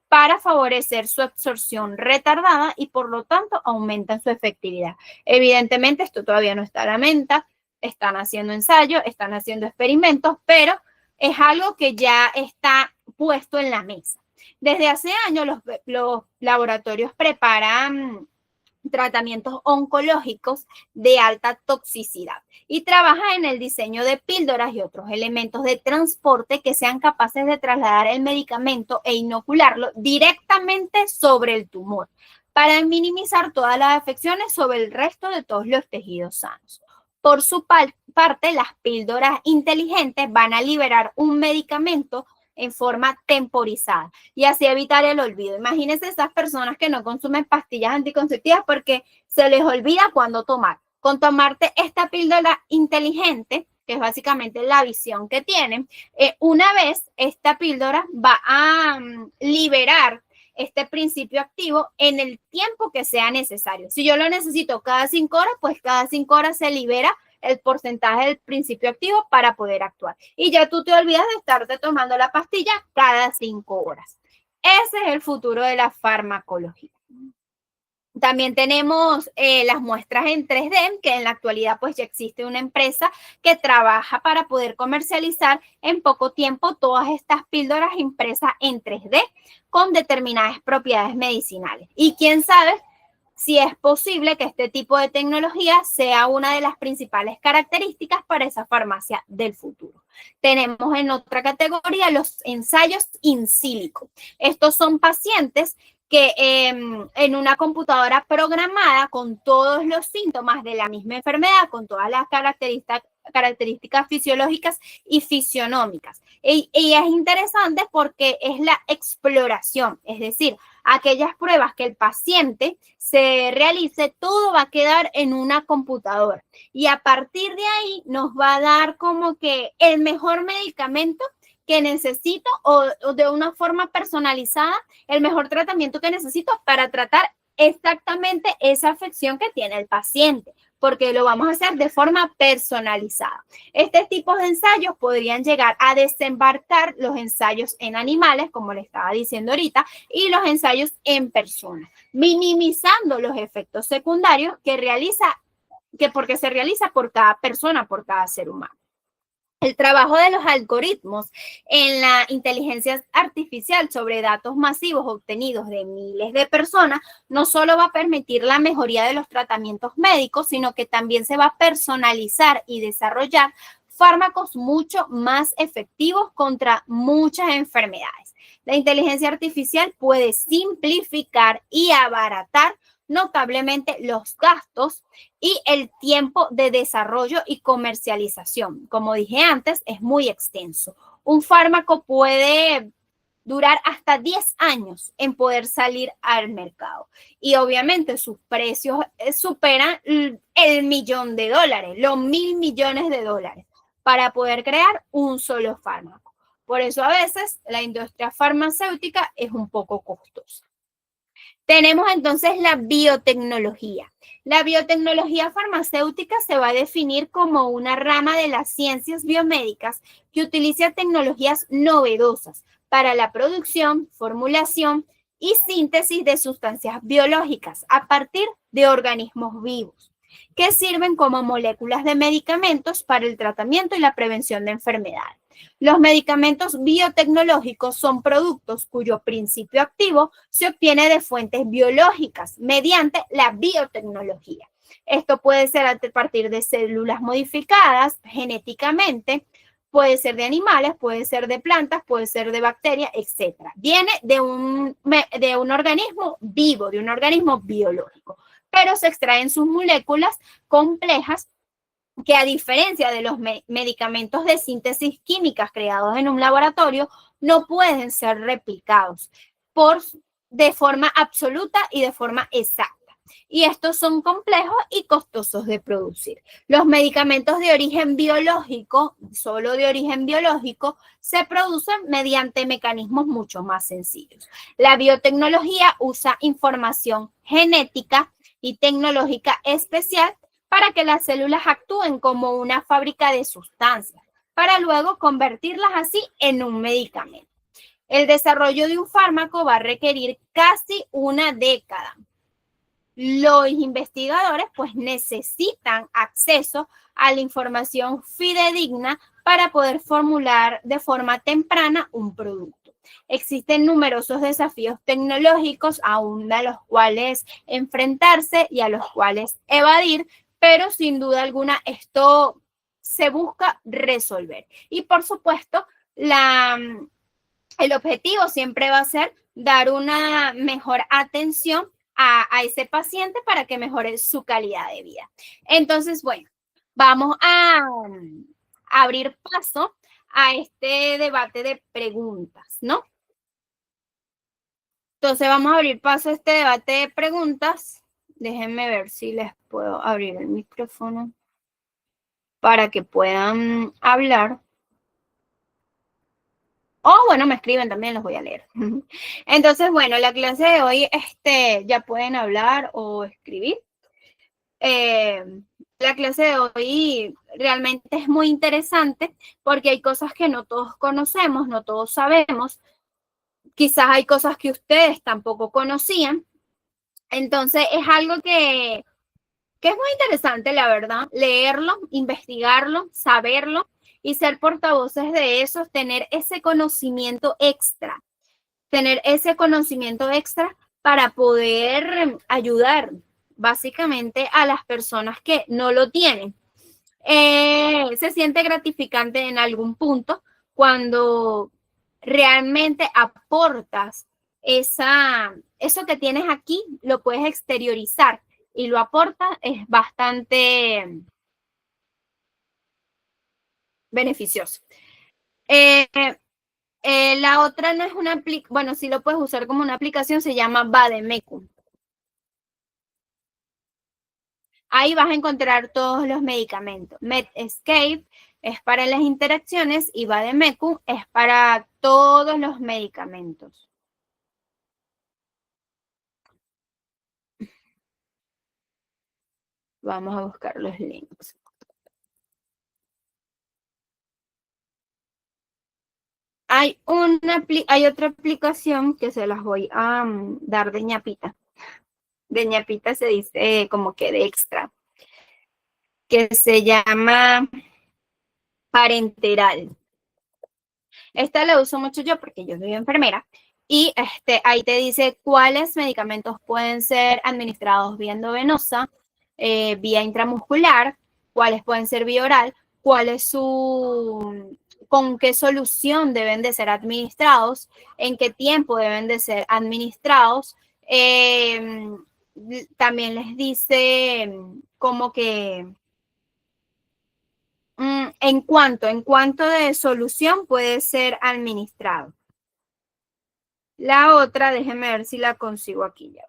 para favorecer su absorción retardada y por lo tanto aumentan su efectividad. Evidentemente esto todavía no está a la venta, están haciendo ensayos, están haciendo experimentos, pero es algo que ya está puesto en la mesa. Desde hace años los laboratorios preparan tratamientos oncológicos de alta toxicidad y trabaja en el diseño de píldoras y otros elementos de transporte que sean capaces de trasladar el medicamento e inocularlo directamente sobre el tumor para minimizar todas las afecciones sobre el resto de todos los tejidos sanos. Por su parte, las píldoras inteligentes van a liberar un medicamento en forma temporizada y así evitar el olvido. Imagínense esas personas que no consumen pastillas anticonceptivas porque se les olvida cuándo tomar. Con tomarte esta píldora inteligente, que es básicamente la visión que tienen, una vez esta píldora va a liberar este principio activo en el tiempo que sea necesario. Si yo lo necesito cada 5 horas, pues cada 5 horas se libera el porcentaje del principio activo para poder actuar. Y ya tú te olvidas de estarte tomando la pastilla cada 5 horas. Ese es el futuro de la farmacología. También tenemos las muestras en 3D, que en la actualidad pues ya existe una empresa que trabaja para poder comercializar en poco tiempo todas estas píldoras impresas en 3D con determinadas propiedades medicinales. Y quién sabe si es posible que este tipo de tecnología sea una de las principales características para esa farmacia del futuro. Tenemos en otra categoría los ensayos in silico. Estos son pacientes que en una computadora programada con todos los síntomas de la misma enfermedad, con todas las características fisiológicas y fisionómicas. Y es interesante porque es la exploración, es decir, aquellas pruebas que el paciente se realice, todo va a quedar en una computadora. Y a partir de ahí nos va a dar como que el mejor medicamento que necesito o de una forma personalizada, el mejor tratamiento que necesito para tratar exactamente esa afección que tiene el paciente, porque lo vamos a hacer de forma personalizada. Este tipo de ensayos podrían llegar a desembarcar los ensayos en animales, como le estaba diciendo ahorita, y los ensayos en personas, minimizando los efectos secundarios porque se realiza por cada persona, por cada ser humano. El trabajo de los algoritmos en la inteligencia artificial sobre datos masivos obtenidos de miles de personas no solo va a permitir la mejoría de los tratamientos médicos, sino que también se va a personalizar y desarrollar fármacos mucho más efectivos contra muchas enfermedades. La inteligencia artificial puede simplificar y abaratar notablemente los gastos y el tiempo de desarrollo y comercialización. Como dije antes, es muy extenso. Un fármaco puede durar hasta 10 años en poder salir al mercado. Y obviamente sus precios superan el $1.000.000, los $1.000.000.000 para poder crear un solo fármaco. Por eso a veces la industria farmacéutica es un poco costosa. Tenemos entonces la biotecnología. La biotecnología farmacéutica se va a definir como una rama de las ciencias biomédicas que utiliza tecnologías novedosas para la producción, formulación y síntesis de sustancias biológicas a partir de organismos vivos, que sirven como moléculas de medicamentos para el tratamiento y la prevención de enfermedades. Los medicamentos biotecnológicos son productos cuyo principio activo se obtiene de fuentes biológicas mediante la biotecnología. Esto puede ser a partir de células modificadas genéticamente, puede ser de animales, puede ser de plantas, puede ser de bacterias, etc. Viene de un organismo vivo, de un organismo biológico, pero se extraen sus moléculas complejas que a diferencia de los medicamentos de síntesis químicas creados en un laboratorio, no pueden ser replicados de forma absoluta y de forma exacta. Y estos son complejos y costosos de producir. Los medicamentos de origen biológico, solo de origen biológico, se producen mediante mecanismos mucho más sencillos. La biotecnología usa información genética y tecnológica especial para que las células actúen como una fábrica de sustancias, para luego convertirlas así en un medicamento. El desarrollo de un fármaco va a requerir casi una década. Los investigadores pues necesitan acceso a la información fidedigna para poder formular de forma temprana un producto. Existen numerosos desafíos tecnológicos aún a los cuales enfrentarse y a los cuales evadir, pero sin duda alguna esto se busca resolver. Y por supuesto, el objetivo siempre va a ser dar una mejor atención a ese paciente para que mejore su calidad de vida. Entonces, bueno, vamos a abrir paso a este debate de preguntas, ¿no? Entonces, vamos a abrir paso a este debate de preguntas. Déjenme ver si les puedo abrir el micrófono para que puedan hablar. O bueno, me escriben también, los voy a leer. Entonces, bueno, la clase de hoy ya pueden hablar o escribir. la clase de hoy realmente es muy interesante porque hay cosas que no todos conocemos, no todos sabemos. Quizás hay cosas que ustedes tampoco conocían. Entonces es algo que es muy interesante, la verdad, leerlo, investigarlo, saberlo y ser portavoces de eso, tener ese conocimiento extra para poder ayudar básicamente a las personas que no lo tienen. Se siente gratificante en algún punto cuando realmente aportas eso que tienes aquí, lo puedes exteriorizar y lo aportas, es bastante beneficioso. Eh, la otra no es una aplicación, bueno, sí lo puedes usar como una aplicación, se llama Bademecum. Ahí vas a encontrar todos los medicamentos. Medscape es para las interacciones y Bademecum es para todos los medicamentos. Vamos a buscar los links. Hay otra aplicación que se las voy a dar de ñapita. De ñapita se dice como que de extra, que se llama Parenteral. Esta la uso mucho yo porque yo soy enfermera y ahí te dice cuáles medicamentos pueden ser administrados vía endovenosa, vía intramuscular, cuáles pueden ser vía oral, con qué solución deben de ser administrados, en qué tiempo deben de ser administrados. También les dice como que en cuanto de solución puede ser administrado. La otra, déjeme ver si la consigo aquí ya.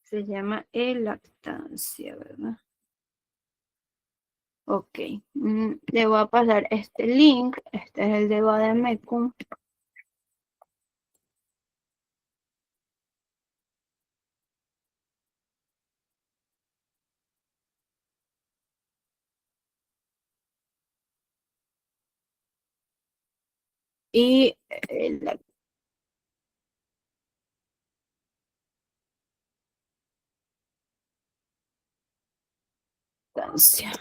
Se llama lactancia, ¿verdad? Ok. Le voy a pasar este link. Este es el de Bademecum. Y lactancia.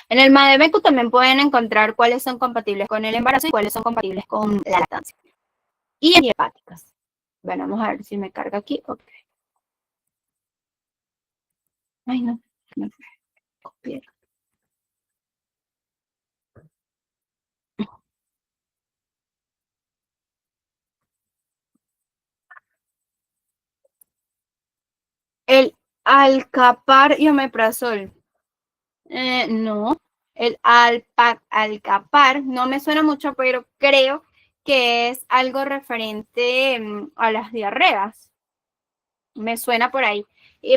En el Bademecum también pueden encontrar cuáles son compatibles con el embarazo y cuáles son compatibles con la lactancia. Y hepáticas. Bueno, vamos a ver si me carga aquí. Ok. Ay, no. Me copié. El alcapar y omeprazol. No, el alcapar no me suena mucho, pero creo que es algo referente a las diarreas. Me suena por ahí.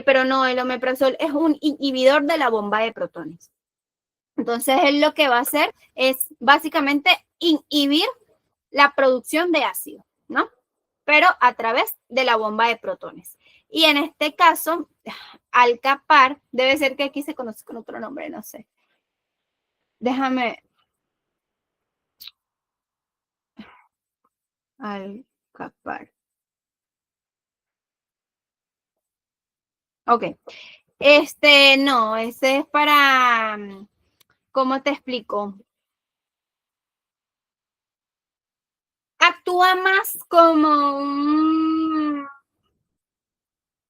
Pero no, el omeprazol es un inhibidor de la bomba de protones. Entonces, él lo que va a hacer es básicamente inhibir la producción de ácido, ¿no? Pero a través de la bomba de protones. Y en este caso, alcapar, debe ser que aquí se conoce con otro nombre, no sé. Déjame, alcapar. Ok. No, ese es para, ¿cómo te explico? Actúa más como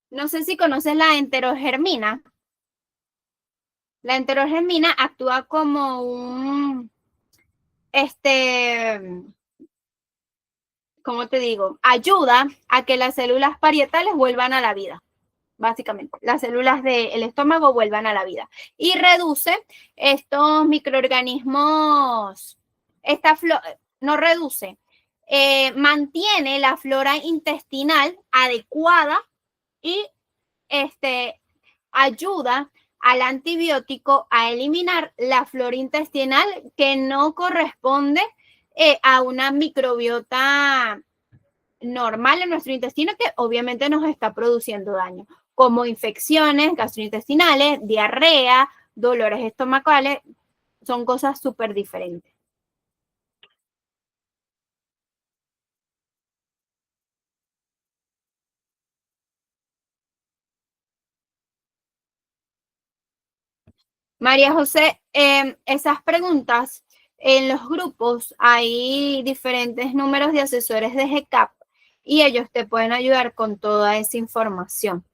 no sé si conoces la enterogermina. La enterogermina actúa como ¿cómo te digo? Ayuda a que las células parietales vuelvan a la vida. Básicamente, las células del estómago vuelvan a la vida y reduce estos microorganismos, no reduce, mantiene la flora intestinal adecuada y ayuda al antibiótico a eliminar la flora intestinal que no corresponde a una microbiota normal en nuestro intestino que obviamente nos está produciendo daño, como infecciones gastrointestinales, diarrea, dolores estomacales, son cosas súper diferentes. María José, esas preguntas en los grupos hay diferentes números de asesores de GCAP y ellos te pueden ayudar con toda esa información.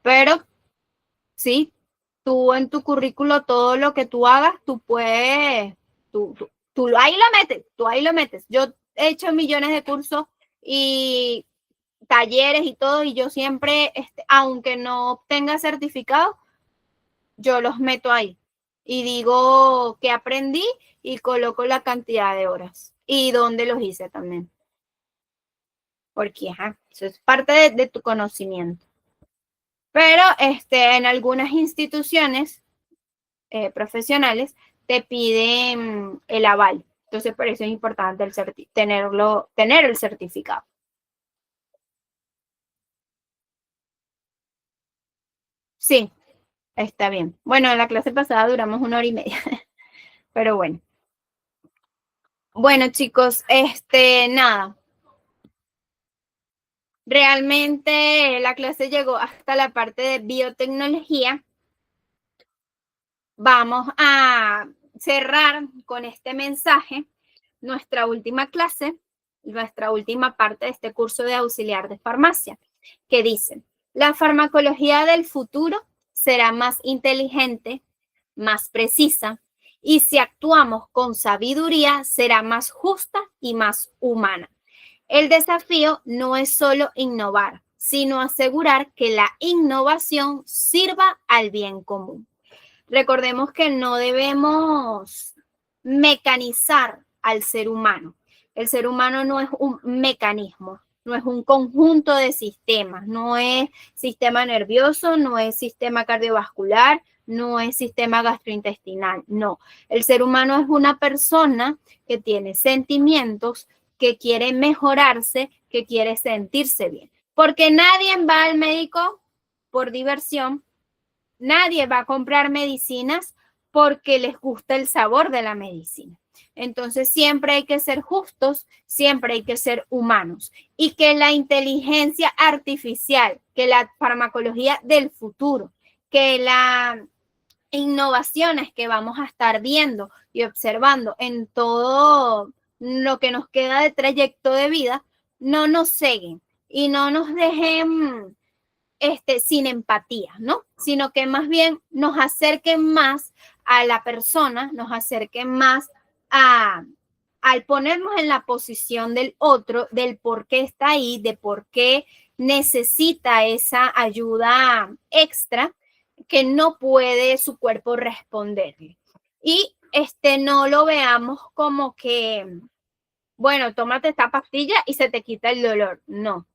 Pero sí, tú en tu currículo, todo lo que tú hagas, tú puedes, tú ahí lo metes. Yo he hecho millones de cursos y talleres y todo, y yo siempre, aunque no obtenga certificado, yo los meto ahí y digo que aprendí y coloco la cantidad de horas y dónde los hice también, porque eso es parte de tu conocimiento. Pero en algunas instituciones profesionales te piden el aval. Entonces, por eso es importante tener el certificado. Sí, está bien. Bueno, en la clase pasada duramos 1 hora y media, pero bueno. Bueno, chicos, nada. Realmente la clase llegó hasta la parte de biotecnología. Vamos a cerrar con este mensaje nuestra última clase, nuestra última parte de este curso de auxiliar de farmacia, que dice, la farmacología del futuro será más inteligente, más precisa, y si actuamos con sabiduría, será más justa y más humana. El desafío no es solo innovar, sino asegurar que la innovación sirva al bien común. Recordemos que no debemos mecanizar al ser humano. El ser humano no es un mecanismo, no es un conjunto de sistemas, no es sistema nervioso, no es sistema cardiovascular, no es sistema gastrointestinal, no. El ser humano es una persona que tiene sentimientos, que quiere mejorarse, que quiere sentirse bien. Porque nadie va al médico por diversión, nadie va a comprar medicinas porque les gusta el sabor de la medicina. Entonces siempre hay que ser justos, siempre hay que ser humanos y que la inteligencia artificial, que la farmacología del futuro, que las innovaciones que vamos a estar viendo y observando en todo lo que nos queda de trayecto de vida, no nos ceguen y no nos dejen sin empatía, ¿no? Sino que más bien nos acerquen más a la persona, nos acerquen más al ponernos en la posición del otro, del por qué está ahí, de por qué necesita esa ayuda extra que no puede su cuerpo responderle. Y no lo veamos como que, bueno, tómate esta pastilla y se te quita el dolor. No,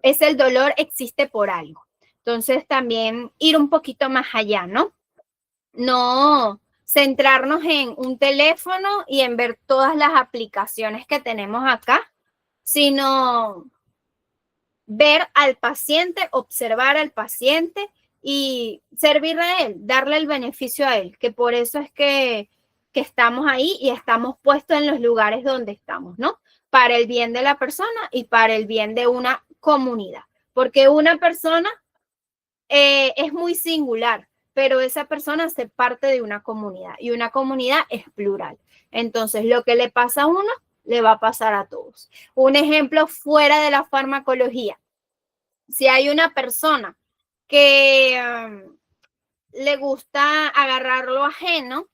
es el dolor existe por algo. Entonces también ir un poquito más allá, ¿no? No centrarnos en un teléfono y en ver todas las aplicaciones que tenemos acá, sino ver al paciente, observar al paciente y servirle a él, darle el beneficio a él, que por eso es que estamos ahí y estamos puestos en los lugares donde estamos, ¿no? Para el bien de la persona y para el bien de una comunidad. Porque una persona es muy singular, pero esa persona hace parte de una comunidad y una comunidad es plural. Entonces, lo que le pasa a uno, le va a pasar a todos. Un ejemplo fuera de la farmacología. Si hay una persona que le gusta agarrar lo ajeno,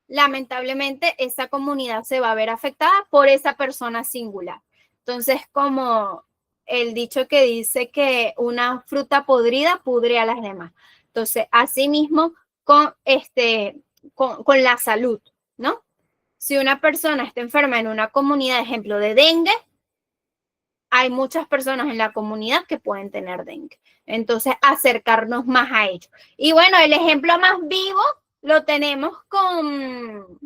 lamentablemente esa comunidad se va a ver afectada por esa persona singular. Entonces, como el dicho que dice que una fruta podrida pudre a las demás. Entonces, asimismo con la salud, ¿no? Si una persona está enferma en una comunidad, ejemplo de dengue, hay muchas personas en la comunidad que pueden tener dengue. Entonces, acercarnos más a ellos. Y bueno, el ejemplo más vivo lo tenemos con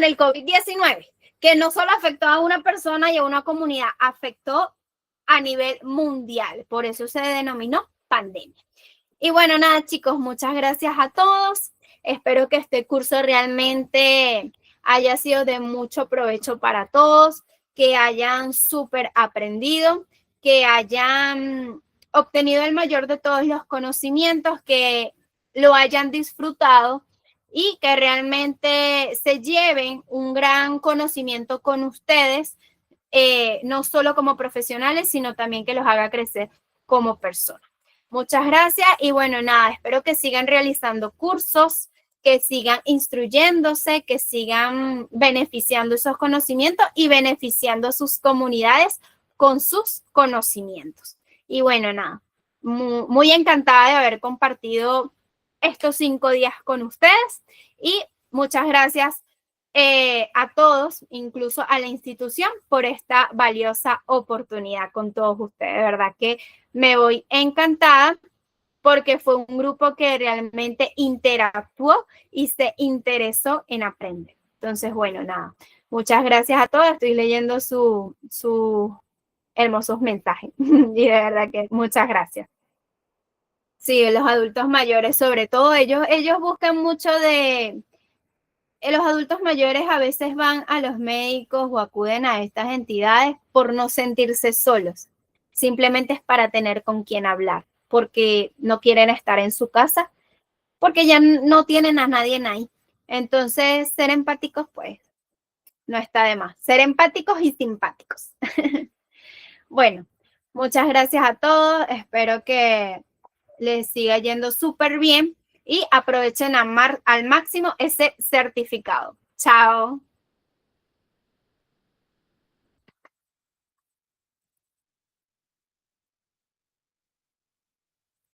el COVID-19, que no solo afectó a una persona y a una comunidad, afectó a nivel mundial. Por eso se denominó pandemia. Y bueno, nada, chicos, muchas gracias a todos. Espero que este curso realmente haya sido de mucho provecho para todos, que hayan súper aprendido, que hayan obtenido el mayor de todos los conocimientos, que lo hayan disfrutado y que realmente se lleven un gran conocimiento con ustedes, no solo como profesionales, sino también que los haga crecer como personas. Muchas gracias y bueno, nada, espero que sigan realizando cursos, que sigan instruyéndose, que sigan beneficiando esos conocimientos y beneficiando a sus comunidades con sus conocimientos. Y bueno, nada, muy encantada de haber compartido estos 5 días con ustedes y muchas gracias a todos, incluso a la institución, por esta valiosa oportunidad con todos ustedes. De verdad que me voy encantada porque fue un grupo que realmente interactuó y se interesó en aprender. Entonces, bueno, nada, muchas gracias a todos. Estoy leyendo sus hermosos mensajes y de verdad que muchas gracias. Sí, los adultos mayores, sobre todo ellos buscan mucho de los adultos mayores a veces van a los médicos o acuden a estas entidades por no sentirse solos. Simplemente es para tener con quién hablar, porque no quieren estar en su casa, porque ya no tienen a nadie ahí. Entonces, ser empáticos, pues, no está de más. Ser empáticos y simpáticos. Bueno, muchas gracias a todos. Espero que les siga yendo súper bien y aprovechen al máximo ese certificado. Chao.